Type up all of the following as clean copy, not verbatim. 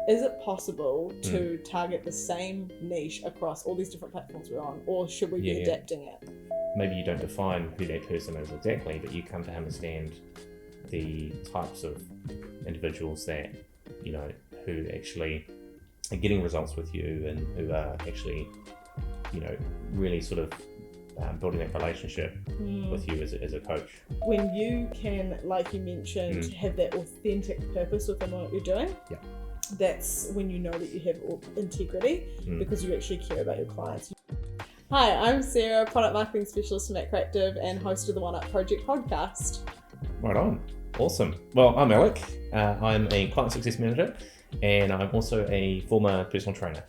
is it possible to target the same niche across all these different platforms we're on, or should we be adapting it? Maybe you don't define who that person is exactly, but you come to understand the types of individuals that, you know, who actually are getting results with you and who are actually, you know, really sort of building that relationship with you as a coach. When you can, like you mentioned, have that authentic purpose within what you're doing, that's when you know that you have integrity because you actually care about your clients. Hi, I'm Sarah, Product Marketing Specialist for MacroActive and host of the One Up Project podcast. Right on. Awesome. Well, I'm Alec. I'm a Client Success Manager and I'm also a former personal trainer.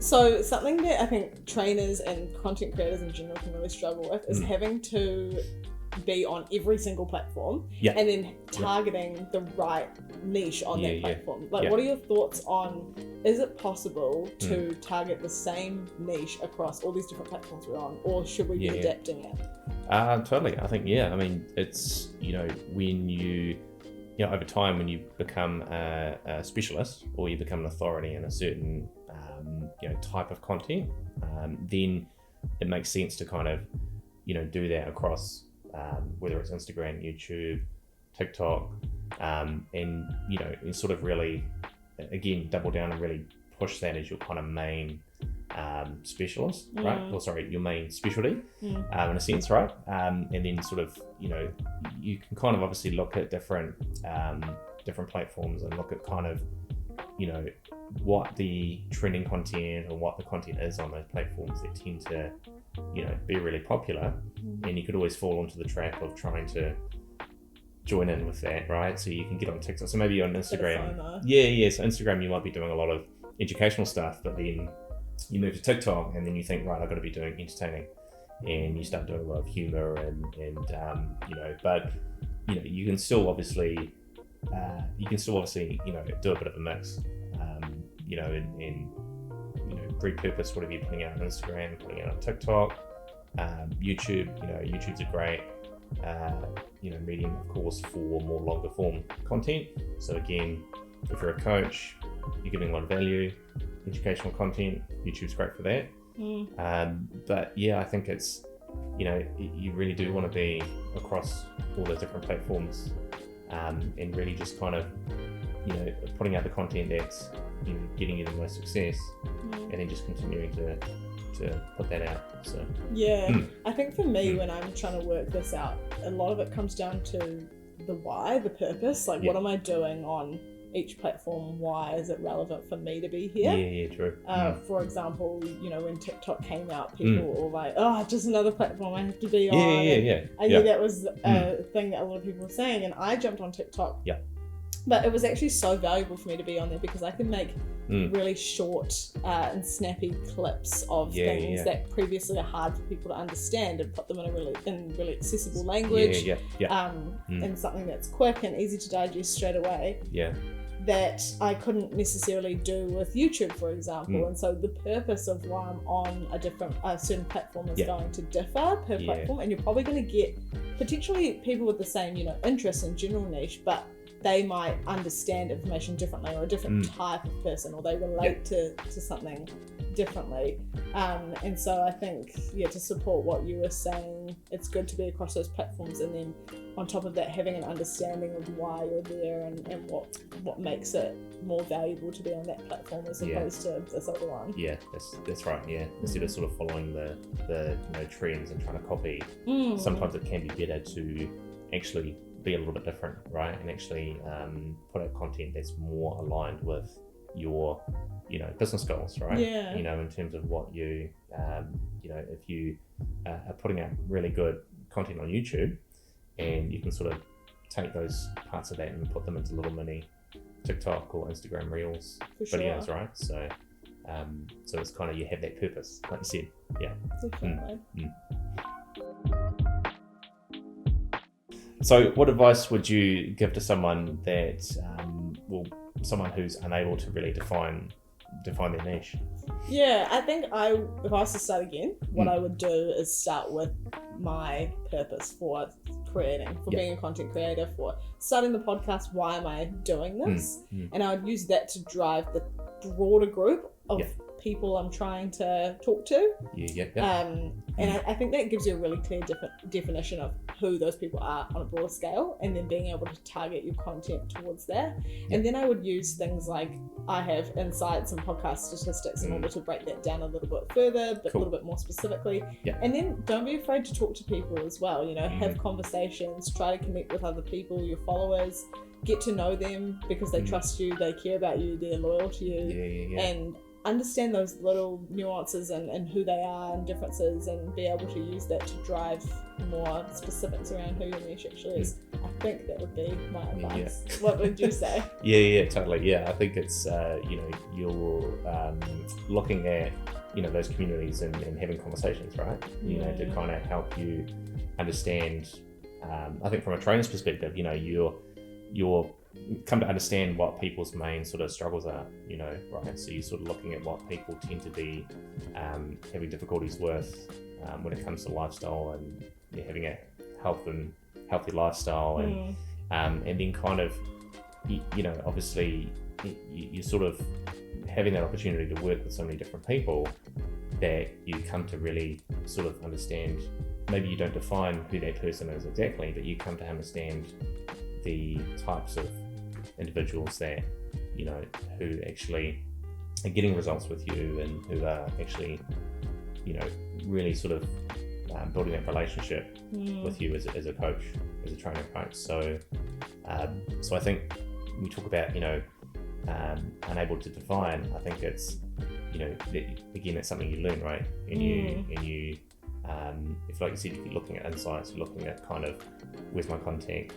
So something that I think trainers and content creators in general can really struggle with is having to be on every single platform and then targeting the right niche on that platform. Like, what are your thoughts on, is it possible to target the same niche across all these different platforms we're on, or should we be adapting it? Totally. I think, I mean, it's, you know, when you know, over time, when you become a specialist or you become an authority in a certain, you know, type of content, then it makes sense to kind of, you know, do that across whether it's Instagram, YouTube, TikTok, and, you know, and sort of really, again, double down and really push that as your kind of main specialist, right? Or sorry, your main specialty, in a sense, right? And then sort of, you know, you can kind of obviously look at different platforms and look at kind of, you know, what the trending content or what the content is on those platforms that tend to, you know, be really popular. And you could always fall into the trap of trying to join in with that, right? So you can get on TikTok. So maybe on Instagram. So Instagram, you might be doing a lot of educational stuff, but then you move to TikTok and then you think, right, I've got to be doing entertaining. And you start doing a lot of humor and you know, but, you know, you can still obviously, you know, do a bit of a mix, you know, and you know, repurpose whatever you're putting out on Instagram, putting out on TikTok, YouTube. You know, YouTube's a great, you know, medium, of course, for more longer form content. So again, if you're a coach, you're giving a lot of value, educational content, YouTube's great for that. But yeah, I think it's, you know, you really do want to be across all the different platforms, and really just kind of, you know, putting out the content that's, you know, getting you the most success, and then just continuing to put that out. So I think for me, when I'm trying to work this out, a lot of it comes down to the why, the purpose. Like, what am I doing on each platform? Why is it relevant for me to be here? True. For example, you know, when TikTok came out, people were like, oh, just another platform I have to be on. I knew that was a thing that a lot of people were saying, and I jumped on TikTok. But it was actually so valuable for me to be on there because I can make really short and snappy clips of things that previously are hard for people to understand, and put them in a really accessible language, and something that's quick and easy to digest straight away. That I couldn't necessarily do with YouTube, for example. And so the purpose of why I'm on a certain platform is going to differ per platform, and you're probably going to get potentially people with the same, you know, interest in general niche, but they might understand information differently, or a different type of person, or they relate to something differently. And so I think, to support what you were saying, it's good to be across those platforms, and then on top of that, having an understanding of why you're there and what makes it more valuable to be on that platform as opposed to this other one. That's right. Instead of sort of following the you know, trends and trying to copy, sometimes it can be better to actually be a little bit different, right? And actually put out content that's more aligned with your, you know, business goals, right? You know, in terms of what you, you know, if you are putting out really good content on YouTube, and you can sort of take those parts of that and put them into little mini TikTok or Instagram Reels videos, right? So, so it's kind of, you have that purpose, like you said. Definitely. So what advice would you give to someone that, someone who's unable to really define their niche? I think if I was to start again, what I would do is start with my purpose for creating, for being a content creator, for starting the podcast. Why am I doing this? And I would use that to drive the broader group of people I'm trying to talk to. And I think that gives you a really clear definition of who those people are on a broad scale, and then being able to target your content towards that. And then I would use things like, I have insights and podcast statistics in order to break that down a little bit further, but a little bit more specifically. And then don't be afraid to talk to people as well, you know, have conversations, try to connect with other people, your followers, get to know them because they trust you, they care about you, they're loyal to you, and understand those little nuances and who they are and differences, and be able to use that to drive more specifics around who your niche actually is. I think that would be my advice. What would you say? Totally. I think it's you know, you're looking at, you know, those communities and having conversations, right? You know, to kind of help you understand. I think from a trainer's perspective, you know, you're come to understand what people's main sort of struggles are, you know, right? So you're sort of looking at what people tend to be having difficulties with when it comes to lifestyle, and having a healthy lifestyle, and then kind of, you know, obviously you sort of having that opportunity to work with so many different people that you come to really sort of understand. Maybe you don't define who that person is exactly, but you come to understand the types of individuals that, you know, who actually are getting results with you, and who are actually, you know, really sort of building that relationship with you as a coach, as a trainer, right? So I think when we talk about, you know, unable to define, I think it's, you know, again, it's something you learn, right? And you if, like you said, you're looking at insights, you're looking at kind of, where's my content,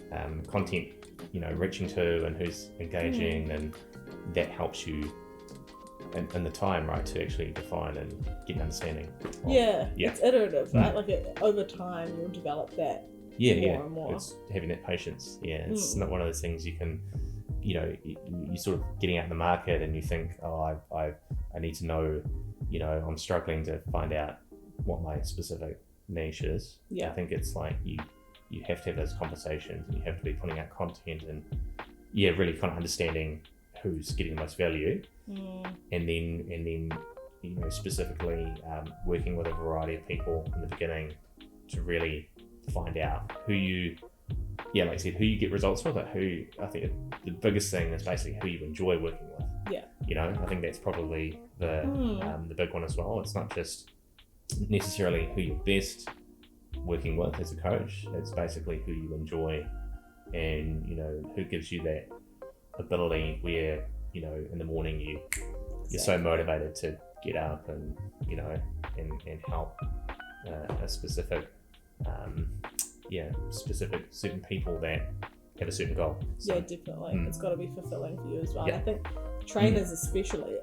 you know, reaching to, and who's engaging, and that helps you in the time, right, to actually define and get an understanding. It's iterative, right? Like over time, you'll develop that more and more. It's having that patience. It's not one of those things you can, you know, you sort of getting out in the market and you think, oh, I need to know, you know, I'm struggling to find out what my specific niche is. I think it's like you have to have those conversations, and you have to be putting out content, and really kind of understanding who's getting the most value, and then you know, specifically working with a variety of people in the beginning to really find out who you, like I said, who you get results with, or who, I think the biggest thing is basically who you enjoy working with. You know, I think that's probably the big one as well. It's not just necessarily who you're best working with as a coach, it's basically who you enjoy, and, you know, who gives you that ability where, you know, in the morning you're so motivated to get up and, you know, and help a specific certain people that have a certain goal. So, definitely. It's got to be fulfilling for you as well. And I think trainers especially,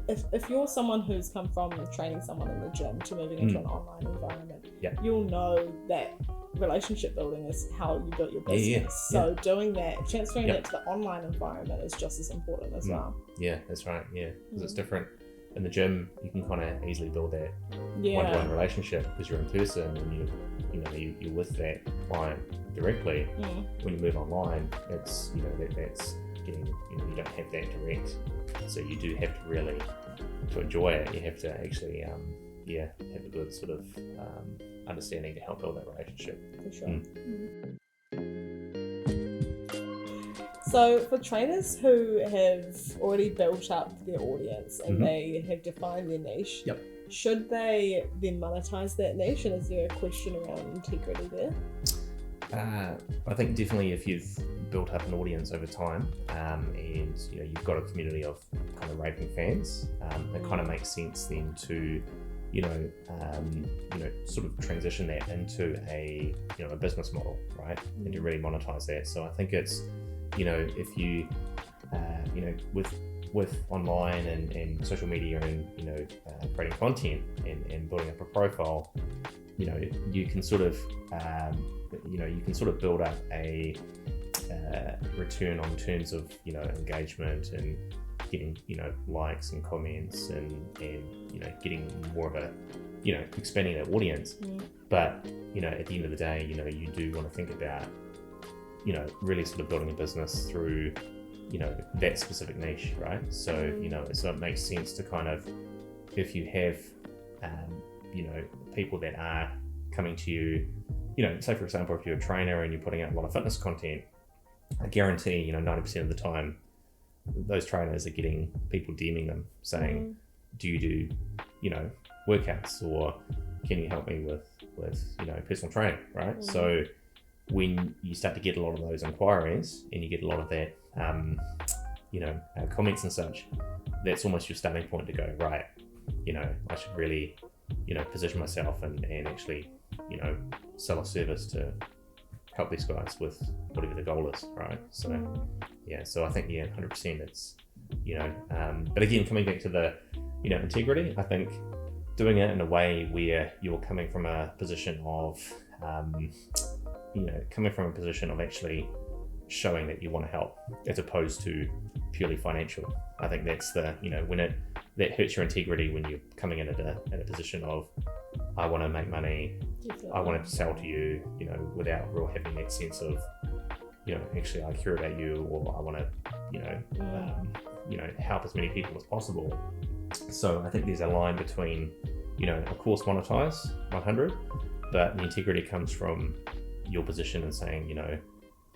if you're someone who's come from training someone in the gym to moving into an online environment, you'll know that relationship building is how you build your business. So doing that, transferring that to the online environment is just as important as well. That's right. Because it's different. In the gym, you can kind of easily build that one-to-one relationship because you're in person, and you're with that client directly. When you move online, it's, you know, that's getting, you know, you don't have that direct, so you do have to really, to enjoy it, you have to actually have a good sort of understanding to help build that relationship. For sure. So for trainers who have already built up their audience and they have defined their niche, should they then monetize that niche, and is there a question around integrity there? I think definitely if you've built up an audience over time, and, you know, you've got a community of kind of raving fans, it kind of makes sense then to, you know, sort of transition that into a business model, right? And to really monetize that. So I think it's, you know, if you, you know, with online and social media and, you know, creating content and building up a profile, you know, you can sort of, build up a return on terms of, you know, engagement and getting, you know, likes and comments and you know, getting more of a expanding that audience. But, at the end of the day, you do want to think about, really sort of building a business through, that specific niche, right? So, so it makes sense to kind of, if you have, people that are coming to you, say for example, if you're a trainer and you're putting out a lot of fitness content, I guarantee, 90% of the time, those trainers are getting people DMing them saying, do you do, workouts, or can you help me with personal training, right? So when you start to get a lot of those inquiries and you get a lot of that, comments and such, that's almost your starting point to go, right, I should really, position myself and actually, sell a service to help these guys with whatever the goal is, right? So so I think 100% it's but again, coming back to the integrity, I think doing it in a way where you're coming from a position of actually showing that you want to help, as opposed to purely financial. I think that's the when that hurts your integrity, when you're coming in at a position of, I want to make money, I want to sell to you, without real having that sense of, actually I care about you, or I want to, help as many people as possible. So I think there's a line between, of course, monetize 100, but the integrity comes from your position and saying,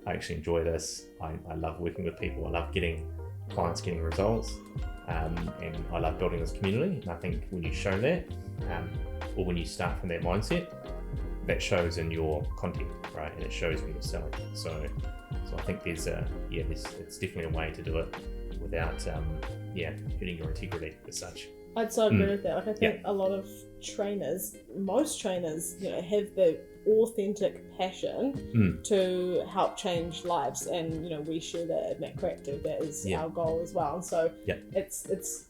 I actually enjoy this. I love working with people. I love getting clients getting results, and I love building this community. And I think when you show that, or when you start from that mindset, that shows in your content, right? And it shows when you're selling. So I think there's it's definitely a way to do it without hurting your integrity as such. I'd so agree with that. Like, I think a lot of trainers, most trainers, have the authentic passion to help change lives, and we share that at MacroActive. That is our goal as well. And so it's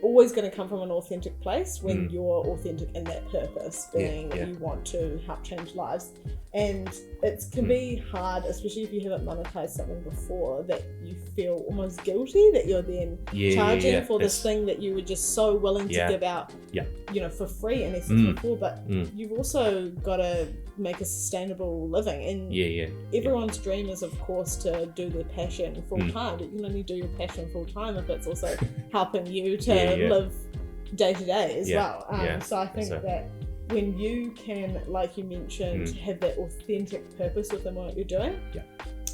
always going to come from an authentic place when you're authentic in that purpose, being you want to help change lives. And it can be hard, especially if you haven't monetized something before, that you feel almost guilty that you're then charging for this thing that you were just so willing to give out, for free in essence before. But you've also got to make a sustainable living. And everyone's dream is, of course, to do their passion full time. But you can only do your passion full time if it's also helping you to live day to day as well. So I think that when you can, like you mentioned, have that authentic purpose within what you're doing,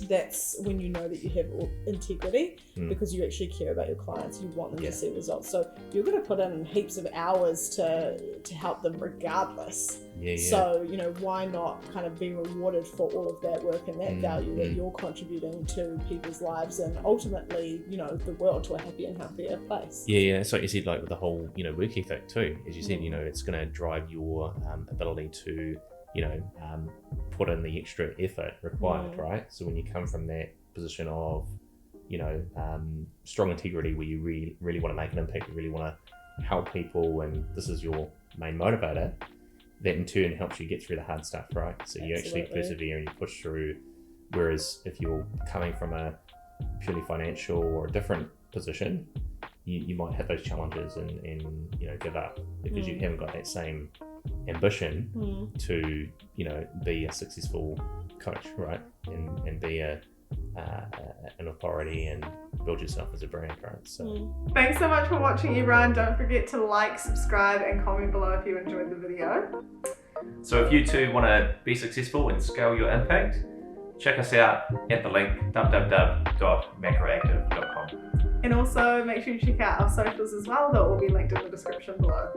that's when you know that you have integrity, because you actually care about your clients. You want them to see results. So you're going to put in heaps of hours to help them regardless. So, why not kind of be rewarded for all of that work and that value that you're contributing to people's lives, and ultimately, the world to a happier and healthier place. So you said, like, with the whole, work ethic too, as you said, it's going to drive your ability to put in the extra effort required, right? So when you come from that position of, strong integrity, where you really want to make an impact, you really want to help people, and this is your main motivator, that in turn helps you get through the hard stuff, right? So you actually persevere and you push through. Whereas if you're coming from a purely financial or a different position, you might have those challenges and give up, because you haven't got that same ambition to be a successful coach, right? And be an authority and build yourself as a brand, right? So thanks so much for watching, everyone. Don't forget to like, subscribe, and comment below if you enjoyed the video. So if you too want to be successful and scale your impact, check us out at the link www.macroactive.com. And also make sure you check out our socials as well. They'll all be linked in the description below.